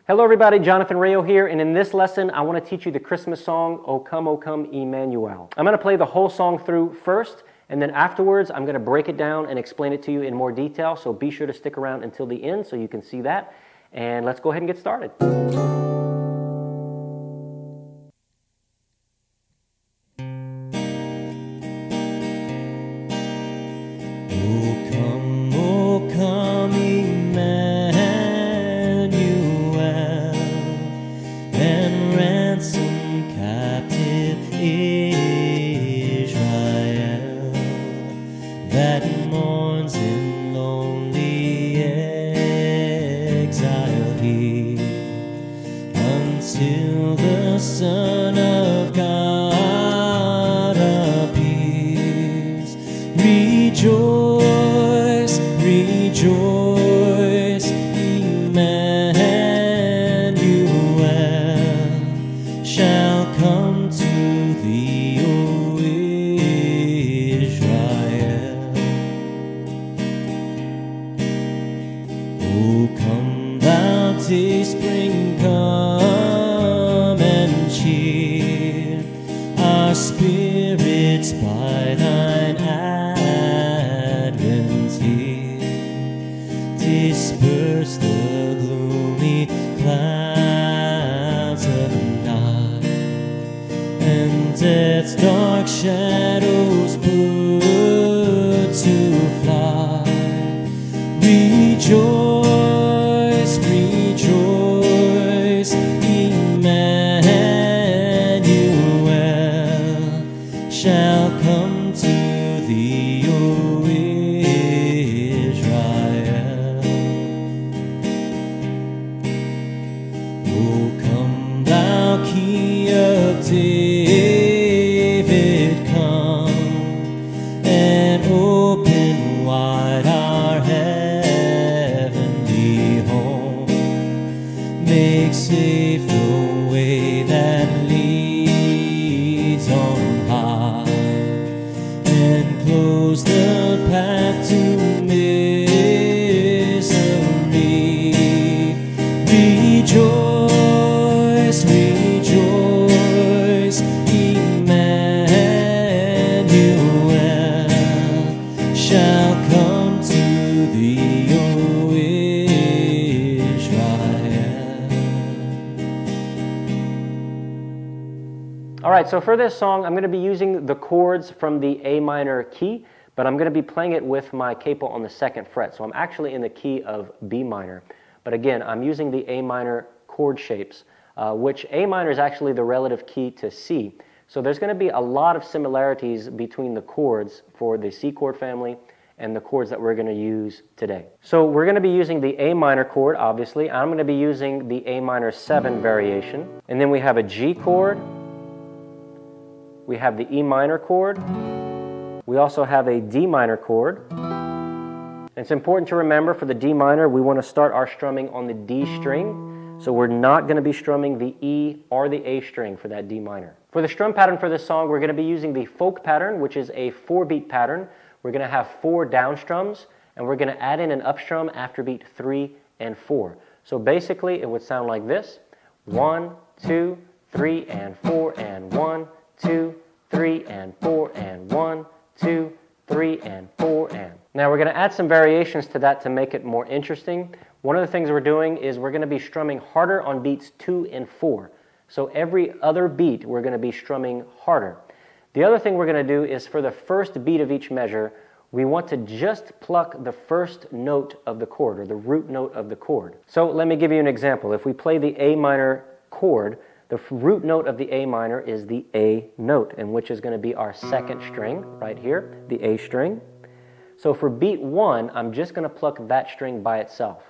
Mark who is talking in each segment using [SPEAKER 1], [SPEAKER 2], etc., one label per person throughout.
[SPEAKER 1] Hello everybody, Jonathan Rayo here, and in this lesson I want to teach you the Christmas song, O Come Emmanuel. I'm going to play the whole song through first, and then afterwards I'm going to break it down and explain it to you in more detail, so be sure to stick around until the end so you can see that. And let's go ahead and get started.
[SPEAKER 2] O come Emmanuel, and ransom captive Israel that mourns in lonely exile here, until the Son of God appears. Rejoice, rejoice, Emmanuel shall come to thee, O Israel. O come thou dayspring, come and cheer our spirits by thine advent here. Disperse the gloomy clouds of night, and death's dark shadows put to flight. Rejoice, rejoice, Emmanuel shall come to thee, O Israel. O come thou Key of David, come and open wide our heavenly home. Make safe the way that leads on high, and close the path to misery. Rejoice, rejoice, Emmanuel shall come to thee, O Israel.
[SPEAKER 1] All right, so for this song I'm going to be using the chords from the A minor key, but I'm going to be playing it with my capo on the 2nd fret. So I'm actually in the key of B minor. But again, I'm using the A minor chord shapes, which A minor is actually the relative key to C. So there's going to be a lot of similarities between the chords for the C chord family and the chords that we're going to use today. So we're going to be using the A minor chord, obviously. I'm going to be using the A minor 7 variation. And then we have a G chord. We have the E minor chord. We also have a D minor chord. And it's important to remember for the D minor, we want to start our strumming on the D string. So we're not going to be strumming the E or the A string for that D minor. For the strum pattern for this song, we're going to be using the folk pattern, which is a 4-beat pattern. We're going to have 4 down strums, and we're going to add in an up strum after beat 3 and 4. So basically, it would sound like this: 1, 2, 3, and 4, and 1, 2, 3, and 4, and 1, 2, 3, and 4, and. Now we're going to add some variations to that to make it more interesting. One of the things we're doing is we're going to be strumming harder on beats 2 and 4. So every other beat we're going to be strumming harder. The other thing we're going to do is for the first beat of each measure, we want to just pluck the first note of the chord, or the root note of the chord. So let me give you an example. If we play the A minor chord, the root note of the A minor is the A note, and which is going to be our 2nd string right here, the A string. So for beat 1, I'm just going to pluck that string by itself.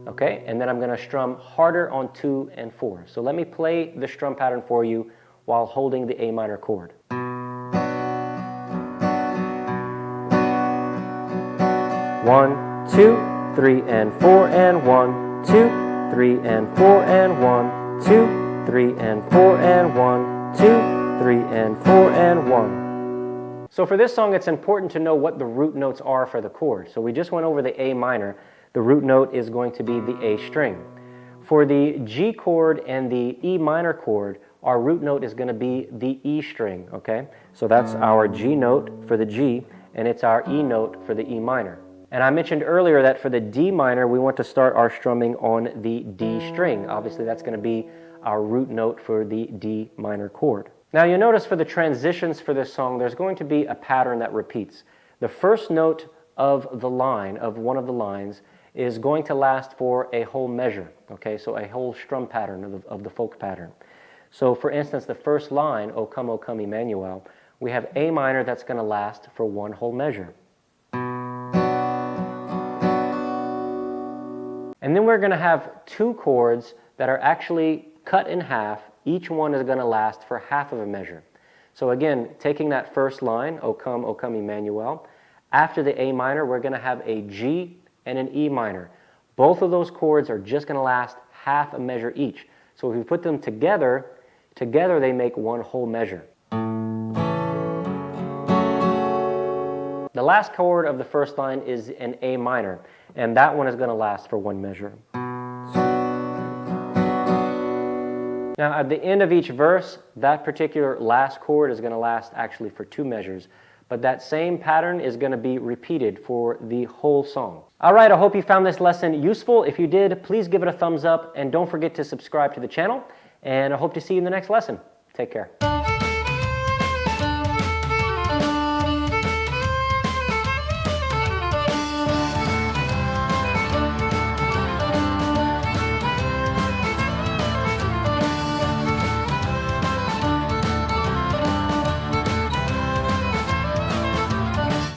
[SPEAKER 1] Okay, and then I'm going to strum harder on 2 and 4. So let me play the strum pattern for you while holding the A minor chord. 1, 2, 3, and 4, and 1, 2, 3, and 4, and 1, 2, 3, and 4, and 1, 2, 3, and 4, and 1. So for this song, it's important to know what the root notes are for the chord. So we just went over the A minor. The root note is going to be the A string. For the G chord and the E minor chord, our root note is going to be the E string, okay? So that's our G note for the G, and it's our E note for the E minor. And I mentioned earlier that for the D minor, we want to start our strumming on the D string. Obviously, that's going to be our root note for the D minor chord. Now, you'll notice for the transitions for this song, there's going to be a pattern that repeats. The first note of the line, of one of the lines, is going to last for a whole measure, okay? So a whole strum pattern of the folk pattern. So for instance, the first line, O Come Emmanuel, we have A minor that's going to last for one whole measure. And then we're going to have two chords that are actually cut in half. Each one is going to last for half of a measure. So again, taking that first line, O Come Emmanuel, after the A minor, we're going to have a G and an E minor. Both of those chords are just going to last half a measure each. So if we put them together they make one whole measure. The last chord of the first line is an A minor, and that one is going to last for one measure. Now at the end of each verse, that particular last chord is going to last actually for two measures, but that same pattern is going to be repeated for the whole song. All right, I hope you found this lesson useful. If you did, please give it a thumbs up, and don't forget to subscribe to the channel, and I hope to see you in the next lesson. Take care.